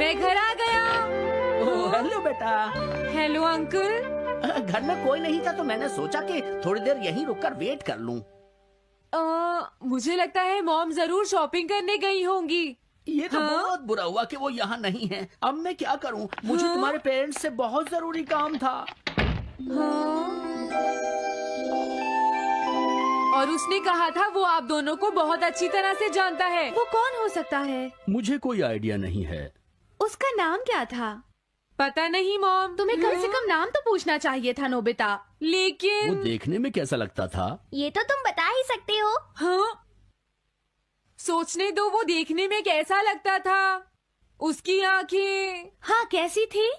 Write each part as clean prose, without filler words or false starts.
मैं घर आ गया। ओह, हेलो बेटा। Hello uncle. घर में कोई नहीं था तो मैंने सोचा कि थोड़ी देर यहीं रुककर वेट कर लूं। मुझे लगता है मॉम जरूर शॉपिंग करने गई होंगी। ये तो हाँ? बहुत बुरा हुआ कि वो यहाँ नहीं है। अब मैं क्या करूं? मुझे हाँ? तुम्हारे पेरेंट्स से बहुत जरूरी काम था। हाँ? और उसने कहा था वो आप दोनों को बहुत अच्छी तरह से जानता है। वो कौन हो सकता है? मुझे कोई आइडिया नहीं है। उसका नाम क्या था? पता नहीं मॉम। तुम्हें कम से कम नाम तो पूछना चाहिए था नोबिता। वो लेकिन देखने में कैसा लगता था? ये तो तुम बता ही सकते हो। हाँ? सोचने दो, वो देखने में कैसा लगता था। उसकी आंखें। हाँ, कैसी थी?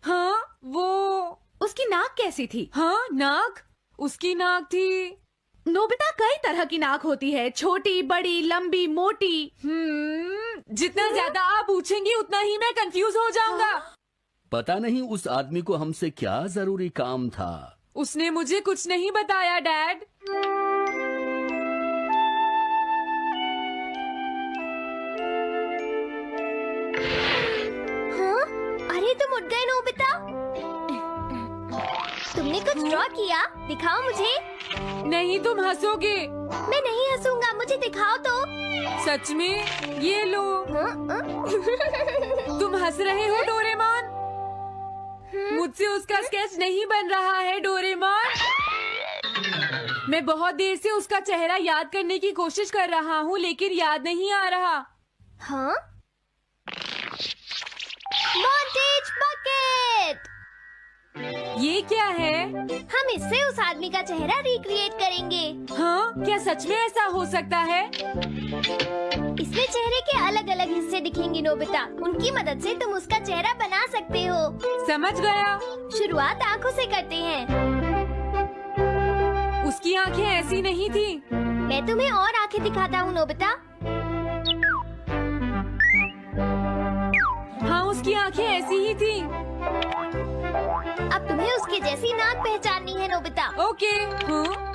हाँ वो। उसकी नाक कैसी थी? हाँ नाक। उसकी नाक थी। नोबिता, कई तरह की नाक होती है, छोटी, बड़ी, लंबी, मोटी। जितना ज्यादा आप पूछेंगी उतना ही मैं कंफ्यूज हो जाऊंगा। पता नहीं उस आदमी को हमसे क्या जरूरी काम था। उसने मुझे कुछ नहीं बताया डैड। हाँ? अरे तुम उठ गए नोबिता। तुमने कुछ ड्रॉ किया? दिखाओ मुझे। नहीं, तुम हंसोगे। मैं नहीं हंसूंगा, मुझे दिखाओ तो। सच में? ये लो। हाँ? तुम हंस रहे हो डोरेमोन? मुझसे उसका स्केच नहीं बन रहा है डोरेमोन। मैं बहुत देर से उसका चेहरा याद करने की कोशिश कर रहा हूँ लेकिन याद नहीं आ रहा। हाँ? Montage bucket. ये क्या है? हम इससे उस आदमी का चेहरा रिक्रिएट करेंगे। हाँ? क्या सच में ऐसा हो सकता है? इसमें चेहरे के अलग अलग हिस्से दिखेंगे नोबिता। उनकी मदद से तुम उसका चेहरा बना सकते हो। समझ गया। शुरुआत आँखों से करते हैं। उसकी आंखें ऐसी नहीं थी। मैं तुम्हें और आँखें दिखाता हूँ नोबिता। हाँ, उसकी आंखें ऐसी ही थी। अब तुम्हें उसके जैसी नाक पहचाननी है नोबिता। ओके। हाँ?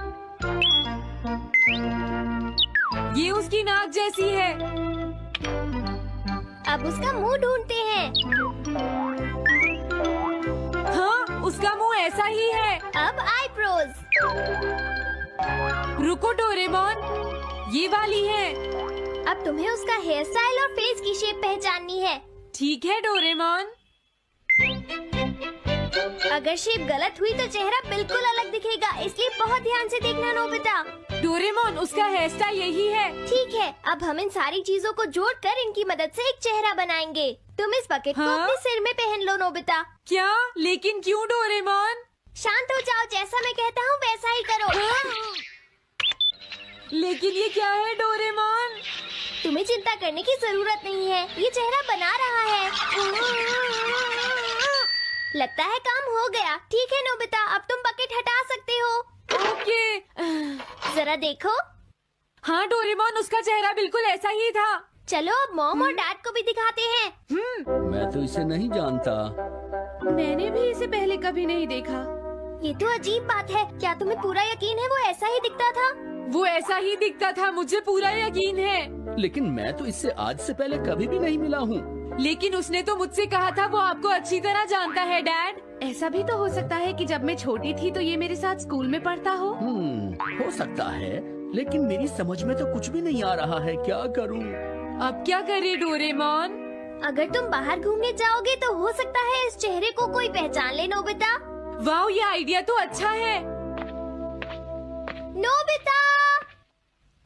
ये उसकी नाक जैसी है। अब उसका मुंह ढूंढते हैं। हाँ, उसका मुंह ऐसा ही है। अब आईब्रोज। रुको डोरेमोन, ये वाली है। अब तुम्हें उसका हेयर स्टाइल और फेस की शेप पहचाननी है। ठीक है डोरेमोन। अगर शेप गलत हुई तो चेहरा बिल्कुल अलग दिखेगा, इसलिए बहुत ध्यान से देखना नोबिता। डोरेमोन, उसका हेयर स्टाइल यही है। ठीक है, अब हम इन सारी चीजों को जोड़कर इनकी मदद से एक चेहरा बनाएंगे। तुम इस बकेट को हाँ? अपने सिर में पहन लो नोबिता। क्या? लेकिन क्यों डोरेमोन? शांत हो जाओ, जैसा मैं कहता हूँ वैसा ही करो। लेकिन ये क्या है डोरेमोन? तुम्हें चिंता करने की जरूरत नहीं है, ये चेहरा बना रहा है। लगता है काम हो गया। ठीक है नोबिता, अब तुम बकेट हटा सकते हो। ओके। जरा देखो। हाँ डोरेमोन, उसका चेहरा बिल्कुल ऐसा ही था। चलो अब मॉम और डैड को भी दिखाते हैं। मैं तो इसे नहीं जानता। मैंने भी इसे पहले कभी नहीं देखा। ये तो अजीब बात है। क्या तुम्हें पूरा यकीन है वो ऐसा ही दिखता था? वो ऐसा ही दिखता था, मुझे पूरा यकीन है। लेकिन मैं तो इससे आज से पहले कभी भी नहीं मिला हूँ। लेकिन उसने तो मुझसे कहा था वो आपको अच्छी तरह जानता है डैड। ऐसा भी तो हो सकता है कि जब मैं छोटी थी तो ये मेरे साथ स्कूल में पढ़ता हो। हो सकता है, लेकिन मेरी समझ में तो कुछ भी नहीं आ रहा है। क्या करूँ? अब क्या करे डोरेमोन? अगर तुम बाहर घूमने जाओगे तो हो सकता है इस चेहरे को कोई पहचान ले नोबिता। वाह, ये आइडिया तो अच्छा है। नोबिता!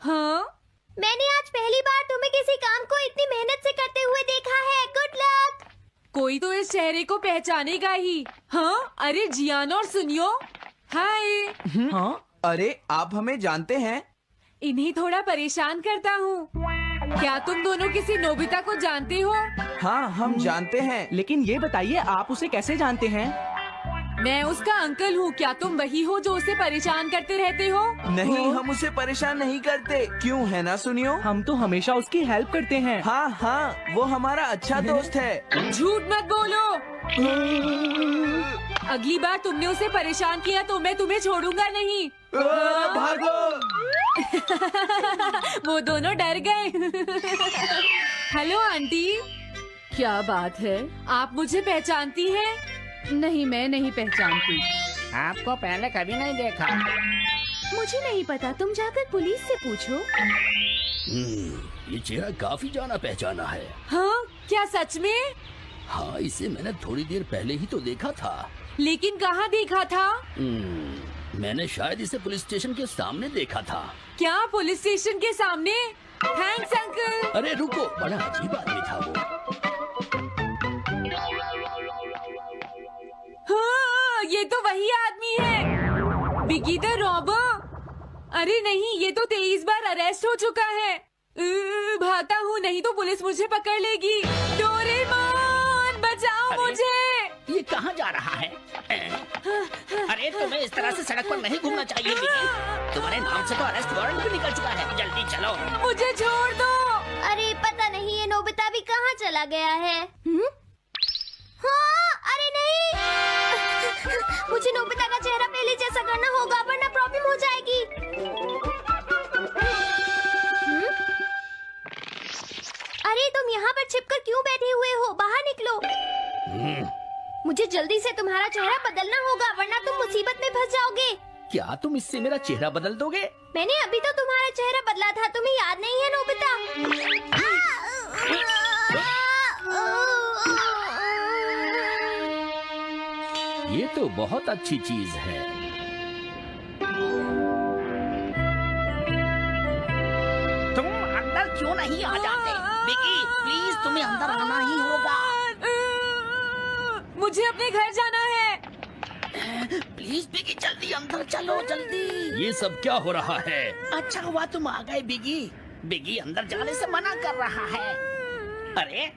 हाँ? मैंने आज पहली बार तुम्हें किसी काम को इतनी मेहनत से करते हुए देखा है। Good luck. कोई तो इस चेहरे को पहचानेगा ही। हाँ? अरे जियान और सुनियो। हाय। हाँ? अरे आप हमें जानते हैं? इन्हें थोड़ा परेशान करता हूँ। क्या तुम दोनों किसी नोबिता को जानते हो? हाँ, हम जानते हैं, लेकिन ये बताइए आप उसे कैसे जानते हैं? मैं उसका अंकल हूँ। क्या तुम वही हो जो उसे परेशान करते रहते हो? नहीं, हम उसे परेशान नहीं करते। क्यों, है ना सुनियो? हम तो हमेशा उसकी हेल्प करते हैं। हाँ हाँ, वो हमारा अच्छा दोस्त है। झूठ मत बोलो। अगली बार तुमने उसे परेशान किया तो मैं तुम्हें छोड़ूंगा नहीं। भागो! वो दोनों डर गए। Hello aunty. क्या बात है, आप मुझे पहचानती हैं? नहीं, मैं नहीं पहचानती। आपको पहले कभी नहीं देखा। मुझे नहीं पता, तुम जाकर पुलिस से पूछो। ये चेहरा काफी जाना पहचाना है। हाँ, क्या सच में? हाँ, इसे मैंने थोड़ी देर पहले ही तो देखा था। लेकिन कहाँ देखा था? मैंने शायद इसे पुलिस स्टेशन के सामने देखा था। क्या पुलिस स्टेशन के सामने? Thanks uncle. अरे रुको, बड़ा अजीब आदमी था वो। हाँ, ये तो वही आदमी है, बिगी द रॉबर। अरे नहीं, ये तो 23 बार अरेस्ट हो चुका है। भागता हूँ, नहीं तो पुलिस मुझे पकड़ लेगी। डोरेमोन, बचाओ मुझे। ये कहाँ जा रहा है? अरे तुम्हें इस तरह से सड़क पर नहीं घूमना चाहिए बिगी। तुम्हारे नाम से तो अरेस्ट वारंट भी निकल चुका है। जल्दी चलो। मुझे छोड़ दो। अरे पता नहीं ये नोबिता भी कहाँ चला गया है। हाँ, अरे नहीं। मुझे नोबिता का चेहरा पहले जैसा करना होगा वरना प्रॉब्लम हो जाएगी। अरे तुम यहाँ पर छिपकर क्यों बैठे हुए हो? बाहर निकलो। मुझे जल्दी से तुम्हारा चेहरा बदलना होगा वरना तुम मुसीबत में फंस जाओगे। क्या तुम इससे मेरा चेहरा बदल दोगे? मैंने अभी तो तुम्हारा चेहरा बदला था, तुम्हें याद नहीं है नोबिता? ये तो बहुत अच्छी चीज है। तुम अंदर क्यों नहीं आ जाते? बिगी, प्लीज तुम्हें अंदर आना ही होगा। मुझे अपने घर जाना है। प्लीज बिगी, जल्दी अंदर चलो, जल्दी। ये सब क्या हो रहा है? अच्छा हुआ तुम आ गए बिगी। बिगी अंदर जाने से मना कर रहा है। अरे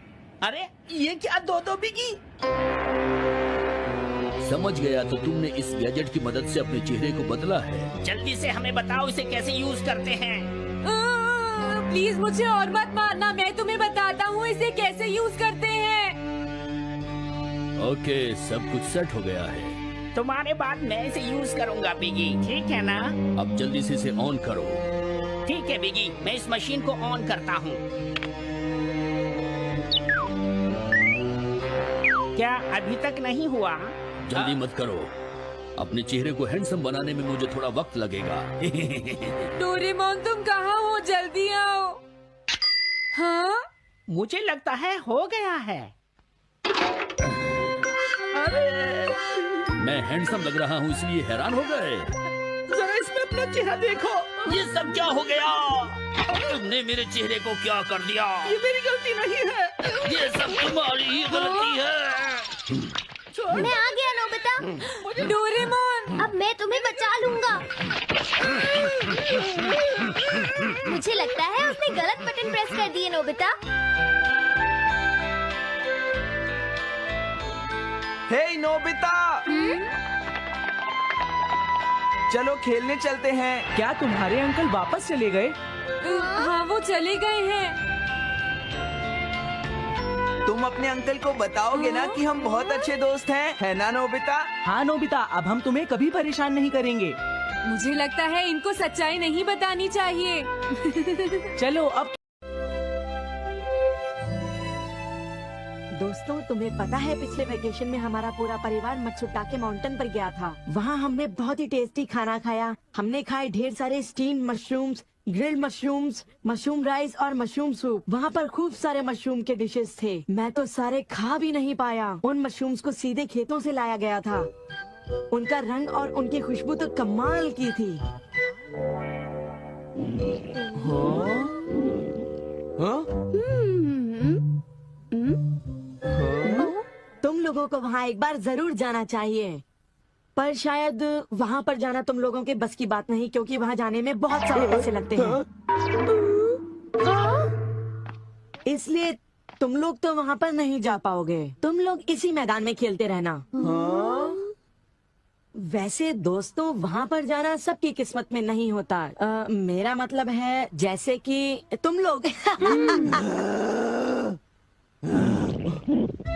अरे, ये क्या दो बिगी? समझ गया, तो तुमने इस गैजेट की मदद से अपने चेहरे को बदला है। जल्दी से हमें बताओ इसे कैसे यूज करते हैं। प्लीज मुझे और मत मारना, मैं तुम्हें बताता हूँ इसे कैसे यूज करते हैं। ओके, सब कुछ सेट हो गया है। तुम्हारे बाद मैं इसे यूज करूंगा बिगी, ठीक है ना? अब जल्दी से इसे ऑन करो। ठीक है बिगी, मैं इस मशीन को ऑन करता हूँ। क्या अभी तक नहीं हुआ? जल्दी मत करो, अपने चेहरे को हैंडसम बनाने में मुझे थोड़ा वक्त लगेगा। डोरेमोन, तुम कहाँ हो? जल्दी आओ। हाँ, मुझे लगता है हो गया है। अरे, मैं हैंडसम लग रहा हूँ इसलिए हैरान हो गए। जरा इसमें अपना चेहरा देखो। ये सब क्या हो गया? तुमने मेरे चेहरे को क्या कर दिया? ये मेरी गलती नहीं है, ये सब तुम्हारी ही गलती है। मैं आ गया नोबिता। डोरेमोन, अब मैं तुम्हें बचा लूंगा। मुझे लगता है उसने गलत बटन प्रेस कर दिए नोबिता। हे नोबिता, चलो खेलने चलते हैं। क्या तुम्हारे अंकल वापस चले गए? हाँ, वो चले गए हैं। तुम अपने अंकल को बताओगे ना कि हम बहुत अच्छे दोस्त हैं, है ना नोबिता? हाँ नोबिता, अब हम तुम्हें कभी परेशान नहीं करेंगे। मुझे लगता है इनको सच्चाई नहीं बतानी चाहिए। चलो अब। दोस्तों, तुम्हें पता है पिछले वेकेशन में हमारा पूरा परिवार मत्सुटाके माउंटेन पर गया था। वहाँ हमने बहुत ही टेस्टी खाना खाया। हमने खाए ढेर सारे steam mushrooms, grilled mushrooms, mushroom rice और मशरूम सूप। वहाँ पर खूब सारे मशरूम के डिशेस थे। मैं तो सारे खा भी नहीं पाया। उन मशरूम्स को सीधे खेतों से लाया गया था। उनका रंग और उनकी खुशबू तो कमाल की थी। तुम लोगों को वहाँ एक बार जरूर जाना चाहिए, पर शायद वहाँ पर जाना तुम लोगों के बस की बात नहीं, क्योंकि वहाँ जाने में बहुत सारे पैसे लगते हैं। इसलिए तुम लोग तो वहाँ पर नहीं जा पाओगे। तुम लोग इसी मैदान में खेलते रहना। वैसे दोस्तों, वहाँ पर जाना सबकी किस्मत में नहीं होता। मेरा मतलब है जैसे कि तुम लोग।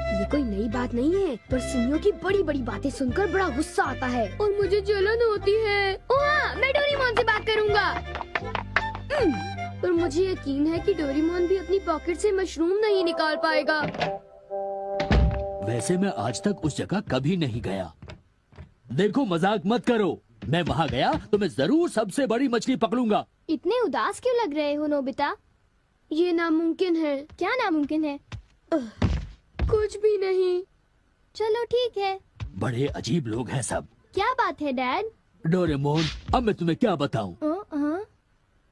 ये कोई नई बात नहीं है, पर सुनियो की बड़ी बड़ी बातें सुनकर बड़ा गुस्सा आता है और मुझे जलन होती है। ओह हाँ, मैं डोरेमोन से बात करूंगा। पर मुझे यकीन है कि डोरेमोन भी अपनी पॉकेट से मशरूम नहीं निकाल पाएगा। वैसे मैं आज तक उस जगह कभी नहीं गया। देखो मजाक मत करो, मैं वहाँ गया तो मैं जरूर सबसे बड़ी मछली पकड़ूंगा। इतने उदास क्यों लग रहे हो नोबिता? ये नामुमकिन है। क्या नामुमकिन है? कुछ भी नहीं। चलो ठीक है। बड़े अजीब लोग हैं सब। क्या बात है डैड? डोरेमोन, अब मैं तुम्हें क्या बताऊं? हाँ?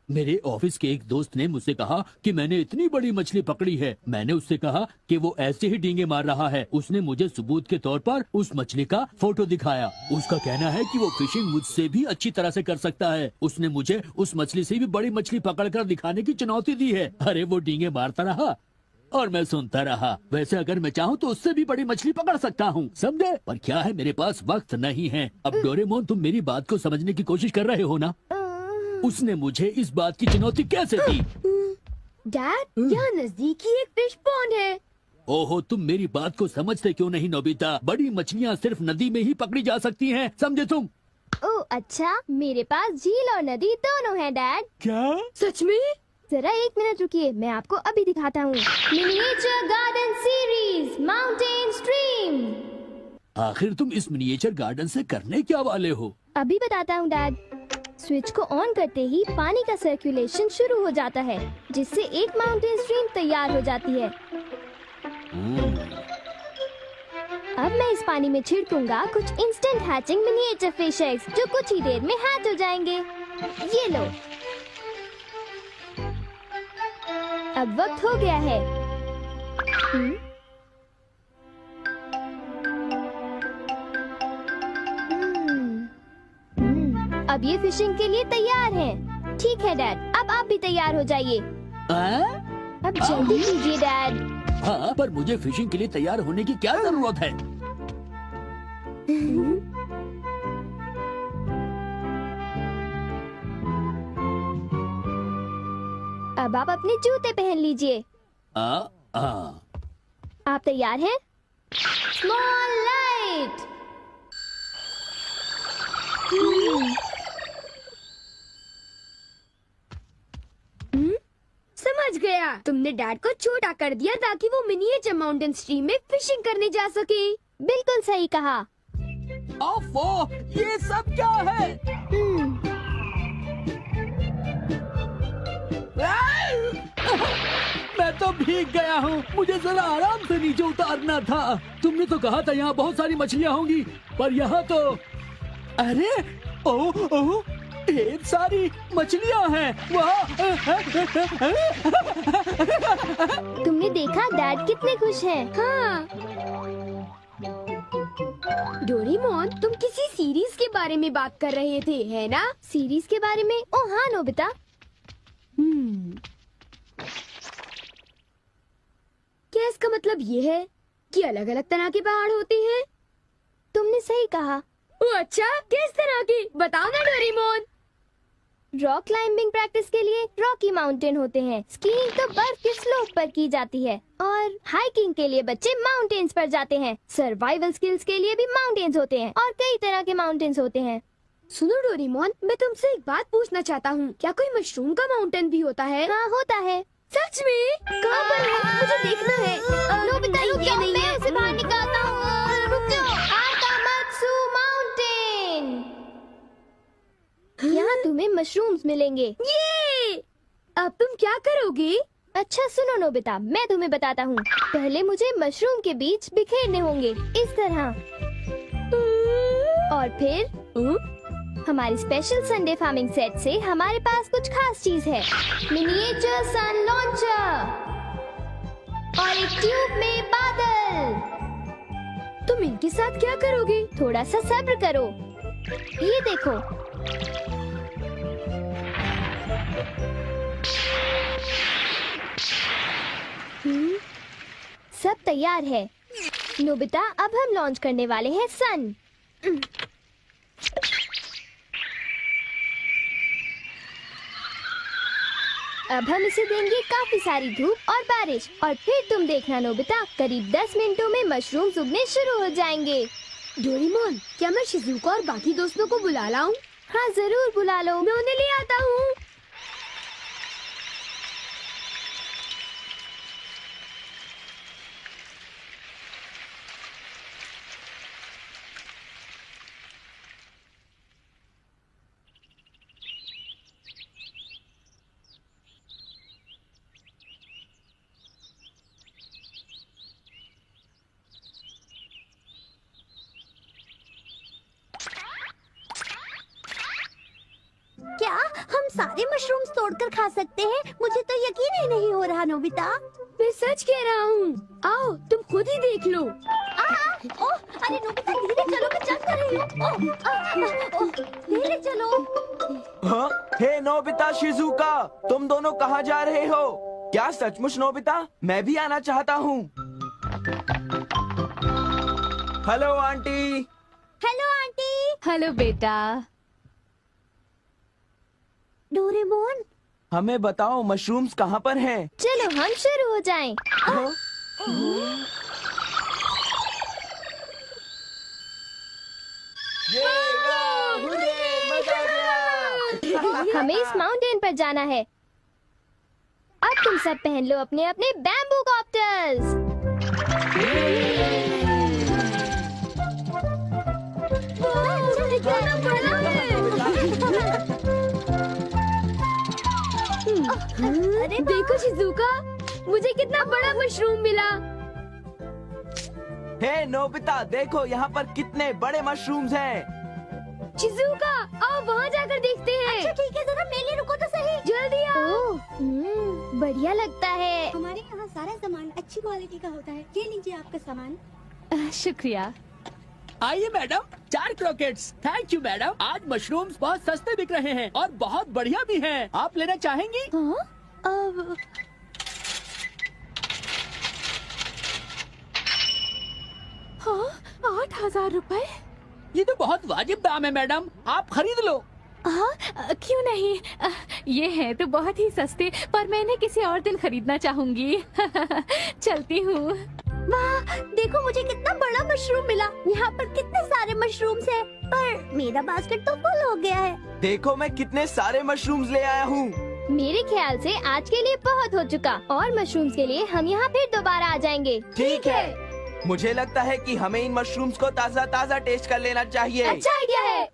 मेरे ऑफिस के एक दोस्त ने मुझसे कहा कि मैंने इतनी बड़ी मछली पकड़ी है। मैंने उससे कहा कि वो ऐसे ही डींगे मार रहा है। उसने मुझे सबूत के तौर पर उस मछली का फोटो दिखाया। उसका कहना है कि वो फिशिंग मुझसे भी अच्छी तरह से कर सकता है। उसने मुझे उस मछली से भी बड़ी मछली पकड़कर दिखाने की चुनौती दी है। अरे वो डींगे मारता रहा और मैं सुनता रहा। वैसे अगर मैं चाहूँ तो उससे भी बड़ी मछली पकड़ सकता हूँ, समझे? पर क्या है, मेरे पास वक्त नहीं है। अब डोरेमोन, तुम मेरी बात को समझने की कोशिश कर रहे हो ना? उसने मुझे इस बात की चुनौती कैसे दी? डैड, यहाँ नजदीक ही एक फिश पॉन्ड है। ओहो, तुम मेरी बात को समझते क्यों नहीं नोबिता? बड़ी मछलियाँ सिर्फ नदी में ही पकड़ी जा सकती हैं, समझे तुम? ओह अच्छा, मेरे पास झील और नदी दोनों हैं डैड। क्या? सच में? जरा 1 मिनट रुकिए, मैं आपको अभी दिखाता हूँ। Miniature garden series mountain stream. आखिर तुम इस मिनिएचर गार्डन से करने क्या वाले हो? अभी बताता हूँ डैड। स्विच को ऑन करते ही पानी का सर्कुलेशन शुरू हो जाता है, जिससे एक माउंटेन स्ट्रीम तैयार हो जाती है। अब मैं इस पानी में छिड़कूंगा कुछ instant hatching miniature fish eggs, जो कुछ ही देर में हैच हो जाएंगे। ये लो। अब वक्त हो गया है। अब ये फिशिंग के लिए तैयार हैं। ठीक है डैड, अब आप भी तैयार हो जाइए। अब जल्दी कीजिए डैड। हाँ, पर मुझे फिशिंग के लिए तैयार होने की क्या जरूरत है? अब आप अपने जूते पहन लीजिए। आप तैयार हैं? Small light. समझ गया, तुमने डैड को छोटा कर दिया ताकि वो मिनिएचर माउंटेन स्ट्रीम में फिशिंग करने जा सके। बिल्कुल सही कहा। ओफो, ये सब क्या है? मैं तो भीग गया हूँ, मुझे जरा आराम से नीचे उतारना था। तुमने तो कहा था यहाँ बहुत सारी मछलियाँ होंगी, पर यहाँ तो अरे ओह, ढेर सारी मछलियाँ हैं। तुमने देखा डैड कितने खुश हैं। हाँ। डोरेमोन, तुम किसी सीरीज के बारे में बात कर रहे थे, है ना? सीरीज के बारे में? ओह हाँ नोबिता। क्या इसका मतलब ये है कि अलग अलग तरह के पहाड़ होते हैं? तुमने सही कहा। ओह अच्छा, किस तरह की? बताओ ना डोरेमोन। रॉक क्लाइंबिंग प्रैक्टिस के लिए रॉकी माउंटेन होते हैं। स्कीइंग तो बर्फ के स्लोप पर की जाती है, और हाइकिंग के लिए बच्चे माउंटेन्स पर जाते हैं। सर्वाइवल स्किल्स के लिए भी माउंटेन्स होते हैं, और कई तरह के माउंटेन्स होते हैं। सुनो डोरेमोन, मैं तुमसे एक बात पूछना चाहता हूँ। क्या कोई मशरूम का माउंटेन भी होता है? हाँ होता है। सच में? कहाँ पर है? मुझे देखना है। नोबिता रुक जाओ, मैं उसे बाहर निकालता हूँ। रुक जाओ। आकामात्सु माउंटेन। यहाँ तुम्हें मशरूम्स मिलेंगे। ये! अब तुम क्या करोगे? अच्छा सुनो नोबिता, मैं तुम्हें बताता हूँ। पहले मुझे मशरूम के बीज बिखेरने होंगे, इस तरह। और फिर हमारी स्पेशल संडे फार्मिंग सेट से हमारे पास कुछ खास चीज है। मिनिएचर सन लॉन्चर और एक ट्यूब में बादल। तुम इनके साथ क्या करोगे? थोड़ा सा सब्र करो। ये देखो। सब तैयार है नोबिता। अब हम लॉन्च करने वाले हैं सन। अब हम इसे देंगे काफी सारी धूप और बारिश, और फिर तुम देखना नोबिता, करीब 10 मिनटों में मशरूम्स उगने शुरू हो जाएंगे। डोरेमोन, क्या मैं शिजुका और बाकी दोस्तों को बुला लाऊं? हाँ जरूर बुला लो। मैं उन्हें ले आता हूँ। सारे मशरूम्स तोड़कर खा सकते हैं? मुझे तो यकीन ही नहीं हो रहा नोबिता। मैं सच कह रहा हूँ। आओ तुम खुद ही देख लो। अरे नोबिता धीरे चलो, मैं चल कर रही हूँ। धीरे चलो। हाँ? हे नोबिता, शिजुका, तुम दोनों कहाँ जा रहे हो? क्या सचमुच नोबिता? मैं भी आना चाहता हूँ। Hello aunty. Hello aunty. Hello बेटा। डोरेमोन, हमें बताओ मशरूम्स कहाँ पर हैं? चलो हम शुरू हो जाएं। हाँ? मजा आ गया। हमें इस माउंटेन पर जाना है। अब तुम सब पहन लो अपने अपने बैम्बू कॉप्टर्स। अरे देखो शिजुका, मुझे कितना बड़ा मशरूम मिला। हे नोबिता, देखो यहाँ पर कितने बड़े मशरूम्स हैं। शिजुका, आओ वहाँ जाकर देखते हैं। अच्छा ठीक है, जरा मेरे लिए रुको तो सही। जल्दी आओ। बढ़िया लगता है। हमारे यहाँ सारा सामान अच्छी क्वालिटी का होता है। ये लीजिए आपका सामान। शुक्रिया। आइए madam, 4 croquettes. Thank you madam. आज मशरूम्स बहुत सस्ते बिक रहे हैं और बहुत बढ़िया भी हैं। आप लेना चाहेंगी? हाँ, 8,000 रुपए। ये तो बहुत वाजिब दाम है मैडम, आप खरीद लो। हाँ, क्यों नहीं। ये है तो बहुत ही सस्ते, पर मैं इन्हें किसी और दिन खरीदना चाहूंगी। चलती हूँ। वाह, देखो मुझे कितना बड़ा मशरूम मिला। यहाँ पर कितने सारे मशरूम्स हैं, पर मेरा बास्केट तो फुल हो गया है। देखो मैं कितने सारे मशरूम्स ले आया हूँ। मेरे ख्याल से आज के लिए बहुत हो चुका, और मशरूम्स के लिए हम यहाँ फिर दोबारा आ जाएंगे। ठीक है। मुझे लगता है कि हमें इन मशरूम्स को ताज़ा ताज़ा टेस्ट कर लेना चाहिए। अच्छा आइडिया है।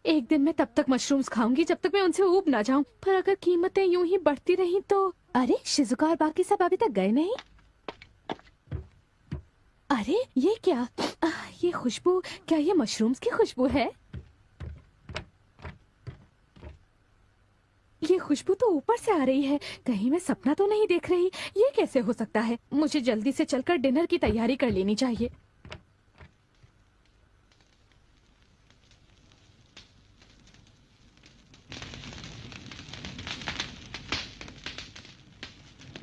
एक दिन मैं तब तक मशरूम्स खाऊंगी जब तक मैं उनसे ऊब ना जाऊं। पर अगर कीमतें यूं ही बढ़ती रहीं तो। अरे शिजुका और बाकी सब अभी तक गए नहीं। अरे ये क्या? ये खुशबू, क्या ये मशरूम्स की खुशबू है? ये खुशबू तो ऊपर से आ रही है। कहीं मैं सपना तो नहीं देख रही। ये कैसे हो सकता है? मुझे जल्दी से चलकर डिनर की तैयारी कर लेनी चाहिए।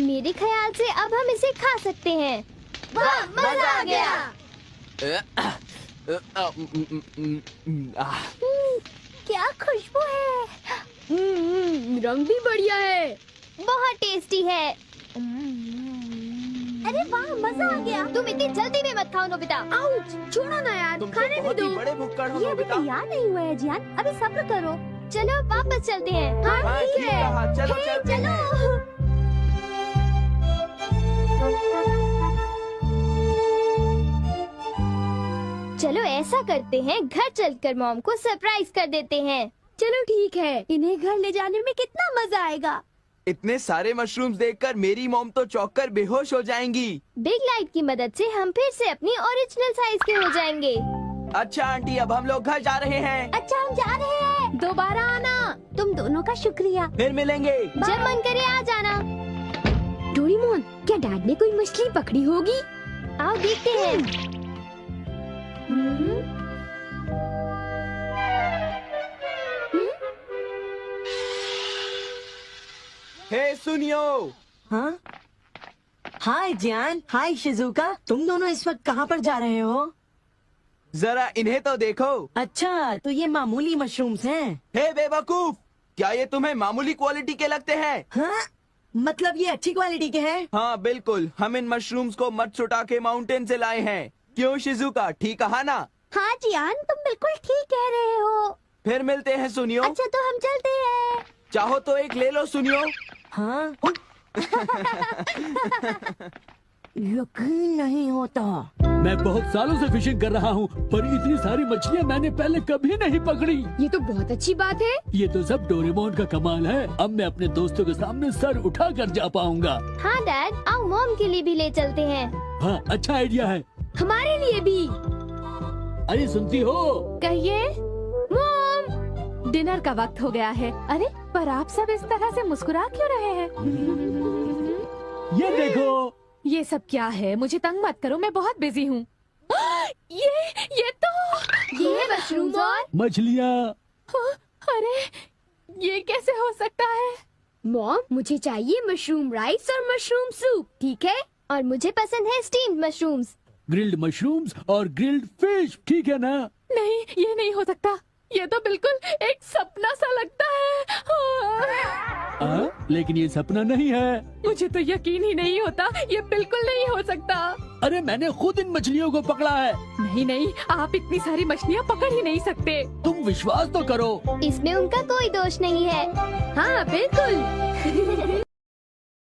मेरे ख्याल से अब हम इसे खा सकते हैं। वाह, मजा आ गया। क्या खुशबू है। रंग भी बढ़िया है। बहुत टेस्टी है। अरे वाह, मजा आ गया। तुम इतनी जल्दी में मत खाओ नोबिता। आउच, छोड़ो ना यार, तुम खाने तो भी बहुत दो। ही बड़े भुक्कड़ हो ये अभी नोबिता। तैयार नहीं हुआ है जियान, अभी सब्र करो। चलो वापस चलते हैं। हाँ ठीक है। कहा, चलो हे, चलते हैं। चलो। चलो ऐसा करते हैं, घर चलकर मॉम को सरप्राइज कर देते हैं। चलो ठीक है, इन्हें घर ले जाने में कितना मजा आएगा। इतने सारे मशरूम्स देखकर मेरी मॉम तो चौंक कर बेहोश हो जाएंगी। बिग लाइट की मदद से हम फिर से अपनी ओरिजिनल साइज के हो जाएंगे। अच्छा आंटी, अब हम लोग घर जा रहे हैं। अच्छा हम जा रहे हैं। दोबारा आना। तुम दोनों का शुक्रिया। फिर मिलेंगे। जब मन करे आ जाना। डोरेमोन, क्या डैड ने कोई मछली पकड़ी होगी? आओ देखते हैं। हे सुनियो। हाँ हाय जियान, हाय शिजुका, तुम दोनों इस वक्त कहाँ पर जा रहे हो? जरा इन्हें तो देखो। अच्छा, तो ये मामूली मशरूम्स हैं। हे बेवकूफ, क्या ये तुम्हें मामूली क्वालिटी के लगते हैं? हाँ? मतलब ये अच्छी क्वालिटी के हैं? हाँ बिल्कुल, हम इन मशरूम्स को मत्सुटाके माउंटेन से लाए हैं। क्यों शिजुका, ठीक कहा ना? हाँ जियान, तुम बिल्कुल ठीक कह रहे हो। फिर मिलते हैं सुनियो। अच्छा तो हम चलते हैं। चाहो तो एक ले लो सुनियो। हाँ? यकीन नहीं होता। मैं बहुत सालों से फिशिंग कर रहा हूँ, पर इतनी सारी मछलियाँ मैंने पहले कभी नहीं पकड़ी। ये तो बहुत अच्छी बात है। ये तो सब डोरेमोन का कमाल है। अब मैं अपने दोस्तों के सामने सर उठा कर जा पाऊंगा। हाँ डैड, आओ मॉम के लिए भी ले चलते हैं। हाँ, अच्छा आइडिया है। हमारे लिए भी। अरे सुनती हो? कहिए। मॉम, डिनर का वक्त हो गया है। अरे पर आप सब इस तरह से मुस्कुरा क्यों रहे हैं? ये देखो। ये सब क्या है? मुझे तंग मत करो, मैं बहुत बिजी हूँ। ये तो ये है मशरूम्स और मछलियाँ। अरे ये कैसे हो सकता है? मॉम, मुझे चाहिए मशरूम राइस और मशरूम सूप, ठीक है? और मुझे पसंद है स्टीम्ड मशरूम्स। ग्रिल्ड मशरूम्स और ग्रिल्ड फिश, ठीक है ना? नहीं, ये नहीं हो सकता। ये तो बिल्कुल एक सपना सा लगता है। लेकिन ये सपना नहीं है। मुझे तो यकीन ही नहीं होता, ये बिल्कुल नहीं हो सकता। अरे मैंने खुद इन मछलियों को पकड़ा है। नहीं नहीं, आप इतनी सारी मछलियाँ पकड़ ही नहीं सकते। तुम विश्वास तो करो। इसमें उनका कोई दोष नहीं है। हाँ बिल्कुल।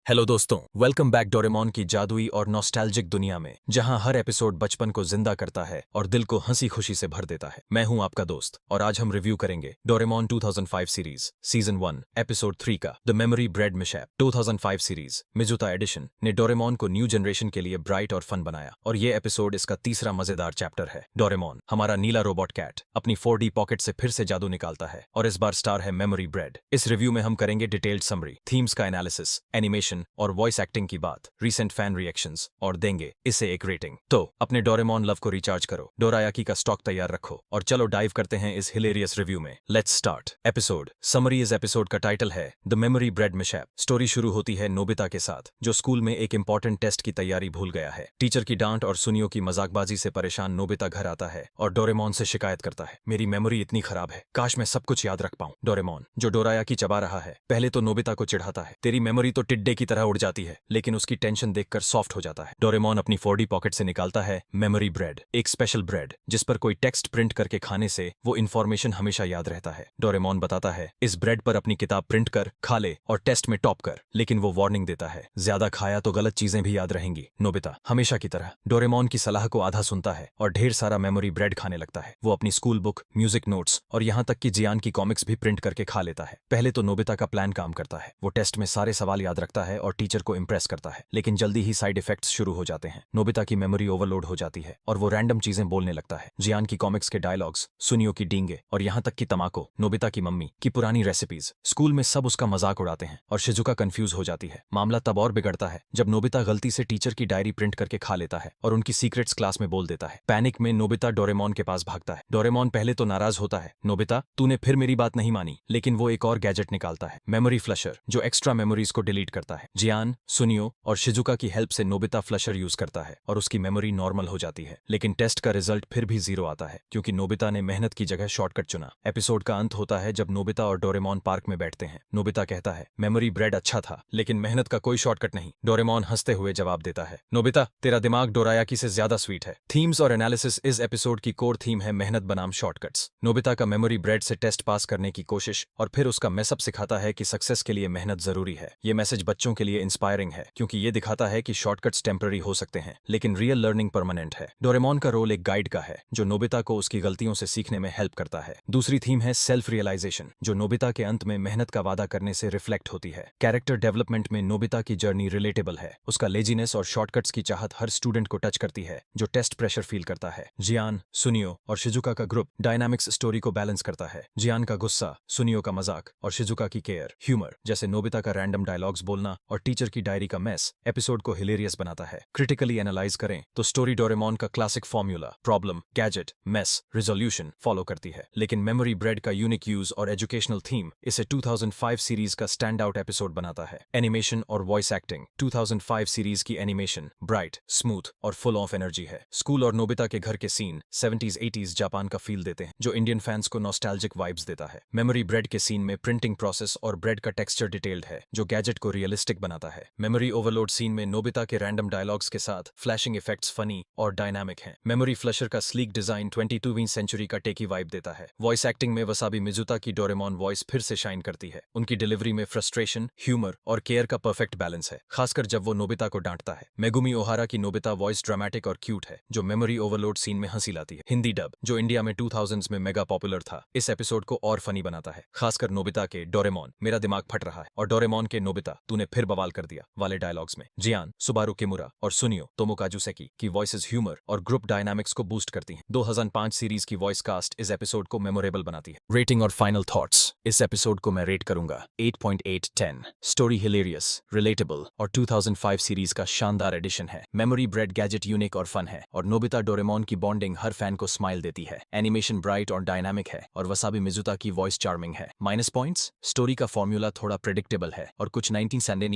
हेलो दोस्तों, वेलकम बैक डोरेमोन की जादुई और नॉस्टैल्जिक दुनिया में, जहां हर एपिसोड बचपन को जिंदा करता है और दिल को हंसी खुशी से भर देता है। मैं हूं आपका दोस्त और आज हम रिव्यू करेंगे डोरेमोन 2005 सीरीज सीजन 1 एपिसोड 3 का the memory bread mishap. 2005 series Mizuta edition ने डोरेमोन को न्यू जनरेशन के लिए ब्राइट और फन बनाया और ये एपिसोड इसका तीसरा मजेदार चैप्टर है। डोरेमोन, हमारा नीला रोबोट कैट, अपनी 4D पॉकेट से फिर से जादू निकालता है और इस बार स्टार है मेमोरी ब्रेड। इस रिव्यू में हम करेंगे डिटेल्ड समरी, थीम्स का एनालिसिस, एनिमेशन और वॉइस एक्टिंग की बात, रीसेंट फैन रिएक्शंस और देंगे इसे एक रेटिंग। तो अपने डोरेमोन लव को रिचार्ज करो, डोरायाकी का स्टॉक तैयार रखो और चलो डाइव करते हैं इस हिलेरियस रिव्यू में। Let's start. Episode summary. इस एपिसोड का टाइटल है the memory bread mishap. Story शुरू होती है नोबिता के साथ, जो स्कूल में एक इंपॉर्टेंट टेस्ट की तैयारी भूल गया है। टीचर की डांट और सुनियो की मजाकबाजी से परेशान नोबिता घर आता है और डोरेमोन से शिकायत करता है, मेरी मेमोरी इतनी खराब है, काश मैं सब कुछ याद रख पाऊं। डोरेमोन, जो डोरायाकी चबा रहा है, पहले तो नोबिता को चिढ़ाता है, तेरी मेमोरी तो टिड्डे की तरह उड़ जाती है, लेकिन उसकी टेंशन देखकर सॉफ्ट हो जाता है। डोरेमोन अपनी 4D पॉकेट से निकालता है मेमोरी ब्रेड, एक स्पेशल ब्रेड जिस पर कोई टेक्स्ट प्रिंट करके खाने से वो इन्फॉर्मेशन हमेशा याद रहता है। डोरेमोन बताता है, इस ब्रेड पर अपनी किताब प्रिंट कर, खा ले और टेस्ट में टॉप कर, लेकिन वो वार्निंग देता है, ज्यादा खाया तो गलत चीजें भी याद रहेंगी। नोबिता हमेशा की तरह डोरेमोन की सलाह को आधा सुनता है और ढेर सारा मेमोरी ब्रेड खाने लगता है। वो अपनी स्कूल बुक, म्यूजिक नोट्स और यहाँ तक कि जियान की कॉमिक्स भी प्रिंट करके खा लेता है। पहले तो नोबिता का प्लान काम करता है, वो टेस्ट में सारे सवाल याद रखता है और टीचर को इम्प्रेस करता है, लेकिन जल्दी ही साइड इफेक्ट्स शुरू हो जाते हैं। नोबिता की मेमोरी ओवरलोड हो जाती है और वो रैंडम चीजें बोलने लगता है। जियान की कॉमिक्स के डायलॉग्स, सुनियो की डींगे और यहाँ तक कि तमाको, नोबिता की मम्मी की पुरानी रेसिपीज। स्कूल में सब उसका मजाक उड़ाते हैं और शिजुका कंफ्यूज हो जाती है। मामला तब और बिगड़ता है जब नोबिता गलती से टीचर की डायरी प्रिंट करके खा लेता है और उनकी सीक्रेट्स क्लास में बोल देता है। पैनिक में नोबिता डोरेमोन के पास भागता है। डोरेमोन पहले तो नाराज होता है, नोबिता तूने फिर मेरी बात नहीं मानी, लेकिन वो एक और गैजेट निकालता है, मेमोरी फ्लशर, जो एक्स्ट्रा मेमोरीज को डिलीट करता है। जियान, सुनियो और शिजुका की हेल्प से नोबिता फ्लशर यूज करता है और उसकी मेमोरी नॉर्मल हो जाती है, लेकिन टेस्ट का रिजल्ट फिर भी 0 आता है क्योंकि नोबिता ने मेहनत की जगह शॉर्टकट चुना। एपिसोड का अंत होता है जब नोबिता और डोरेमोन पार्क में बैठते हैं। नोबिता कहता है, मेमोरी ब्रेड अच्छा था, लेकिन मेहनत का कोई शॉर्टकट नहीं। डोरेमोन हंसते हुए जवाब देता है, नोबिता तेरा दिमाग डोरायाकी से ज्यादा स्वीट है। थीम्स और एनालिसिस। इस एपिसोड की कोर थीम है मेहनत बनाम शॉर्टकट्स। नोबिता का मेमोरी ब्रेड से टेस्ट पास करने की कोशिश और फिर उसका मैसअप सिखाता है कि सक्सेस के लिए मेहनत जरूरी है। ये मैसेज बच्चों के लिए इंस्पायरिंग है क्योंकि ये दिखाता है कि शॉर्टकट्स टेम्पररी हो सकते हैं, लेकिन रियल लर्निंग परमानेंट है। डोरेमोन का रोल एक गाइड का है जो नोबिता को उसकी गलतियों से सीखने में हेल्प करता है। दूसरी थीम है सेल्फ रियलाइजेशन, जो नोबिता के अंत में मेहनत का वादा करने से रिफ्लेक्ट होती है। कैरेक्टर डेवलपमेंट में नोबिता की जर्नी रिलेटेबल है। उसका लेजीनेस और शॉर्टकट्स की चाहत हर स्टूडेंट को टच करती है जो टेस्ट प्रेशर फील करता है। जियान, सुनियो और शिजुका का ग्रुप डायनामिक्स स्टोरी को बैलेंस करता है। जियान का गुस्सा, सुनियो का मजाक और शिजुका की केयर, ह्यूमर जैसे नोबिता का रैंडम डायलॉग्स बोलना और टीचर की डायरी का मेस एपिसोड को हिलेरियस बनाता है। क्रिटिकली एनालाइज करें तो स्टोरी डोरेमोन का classic formula problem, gadget, mess, resolution follow करती है, लेकिन मेमोरी ब्रेड का यूनिक यूज और एजुकेशनल थीम इसे 2005 सीरीज का स्टैंड आउट एपिसोड बनाता है। एनिमेशन और वॉइस एक्टिंग। 2005 सीरीज की एनिमेशन ब्राइट, स्मूथ और फुल ऑफ एनर्जी है। स्कूल और नोबिता के घर के सीन 70s-80s जापान का फील देते हैं, जो इंडियन फैंस को नॉस्टैल्जिक वाइब्स देता है। मेमोरी ब्रेड के सीन में प्रिंटिंग प्रोसेस और ब्रेड का टेक्सचर डिटेल्ड है, जो गैजेट को रियलिस्टिक बनाता है। मेमोरी ओवरलोड सीन में नोबिता के रैंडम डायलॉग्स के साथ फ्लैशिंग इफेक्ट्स फनी और डायनामिक हैं। मेमोरी फ्लशर का स्लीक डिजाइन 22वीं सेंचुरी का टेकी वाइब देता है। वॉइस एक्टिंग में वसाबी मिजुता की डोरेमोन वॉइस फिर से शाइन करती है। उनकी डिलीवरी में फ्रस्ट्रेशन, ह्यूमर और केयर का परफेक्ट बैलेंस है, खासकर जब वो नोबिता को डांटता है। मेगुमी ओहारा की नोबिता वॉइस ड्रामेटिक और क्यूट है, जो मेमोरी ओवरलोड सीन में हंसी लाती है। हिंदी डब, जो इंडिया में 2000s में मेगा पॉपुलर था, इस एपिसोड को और फनी बनाता है, खासकर नोबिता के डोरेमोन मेरा दिमाग फट रहा है और डोरेमोन के नोबिता तूने फिर फिर बवाल कर दिया वाले डायलॉग्स में जियान, सुबारू किमुरा और सुनियो तोमोकाजु सेकी की वॉइसेस ह्यूमर और ग्रुप डायनामिक्स को बूस्ट करती हैं। 2005 सीरीज की वॉइस कास्ट इस एपिसोड को मेमोरेबल बनाती है। रेटिंग और फाइनल थॉट्स। इस एपिसोड को मैं रेट करूंगा 8.8/10। स्टोरी हिलेरियस, रिलेटेबल और 2005 सीरीज का शानदार एडिशन है। मेमोरी ब्रेड गैजेट यूनिक और फन है और नोबिता डोरेमोन की बॉन्डिंग हर फैन को स्माइल देती है। एनिमेशन ब्राइट और डायनामिक है और वसाबी मिजुता की वॉइस चार्मिंग है। माइनस पॉइंट्स, स्टोरी का फॉर्मूला थोड़ा प्रेडिक्टेबल है और कुछ 1970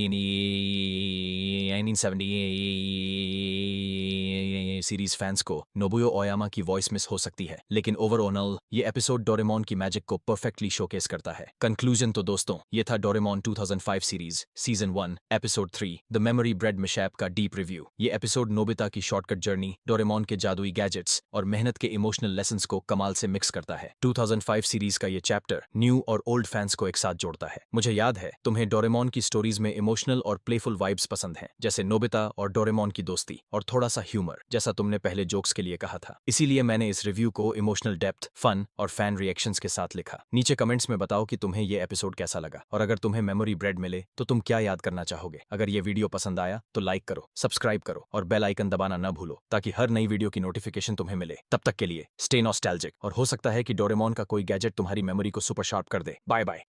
सीरीज फैंस को नोबुयो ओयामा की वॉइस मिस हो सकती है, लेकिन ओवरऑल ये एपिसोड डोरेमोन की मैजिक को परफेक्टली शोकेस करता है। कंक्लूजन तो दोस्तों ये था Doraemon 2005 series season 1 episode 3 the memory bread mishap का डीप रिव्यू। ये एपिसोड नोबिता की शॉर्टकट जर्नी, डोरेमोन के जादुई गैजेट्स और मेहनत के इमोशनल लेसन्स को कमाल से मिक्स करता है। 2005 सीरीज का ये चैप्टर न्यू और ओल्ड फैंस को एक साथ जोड़ता है। मुझे याद है तुम्हें डोरेमोन की स्टोरीज में इमोशनल और प्लेफुल वाइब्स पसंद हैं, जैसे नोबिता और डोरेमोन की दोस्ती और थोड़ा सा ह्यूमर, जैसा तुमने पहले जोक्स के लिए कहा था। इसीलिए मैंने इस रिव्यू को इमोशनल डेप्थ, फन और फैन रिएक्शंस के साथ लिखा। नीचे कमेंट्स में बताओ कि तुम्हें ये एपिसोड कैसा लगा और अगर तुम्हें मेमोरी ब्रेड मिले तो तुम क्या याद करना चाहोगे। अगर ये वीडियो पसंद आया तो लाइक करो, सब्सक्राइब करो और बेल आइकन दबाना न भूलो ताकि हर नई वीडियो की नोटिफिकेशन तुम्हें मिले। तब तक के लिए स्टे नॉस्टैल्जिक और हो सकता है कि डोरेमोन का कोई गैजेट तुम्हारी मेमोरी को सुपर शार्प कर दे। Bye bye.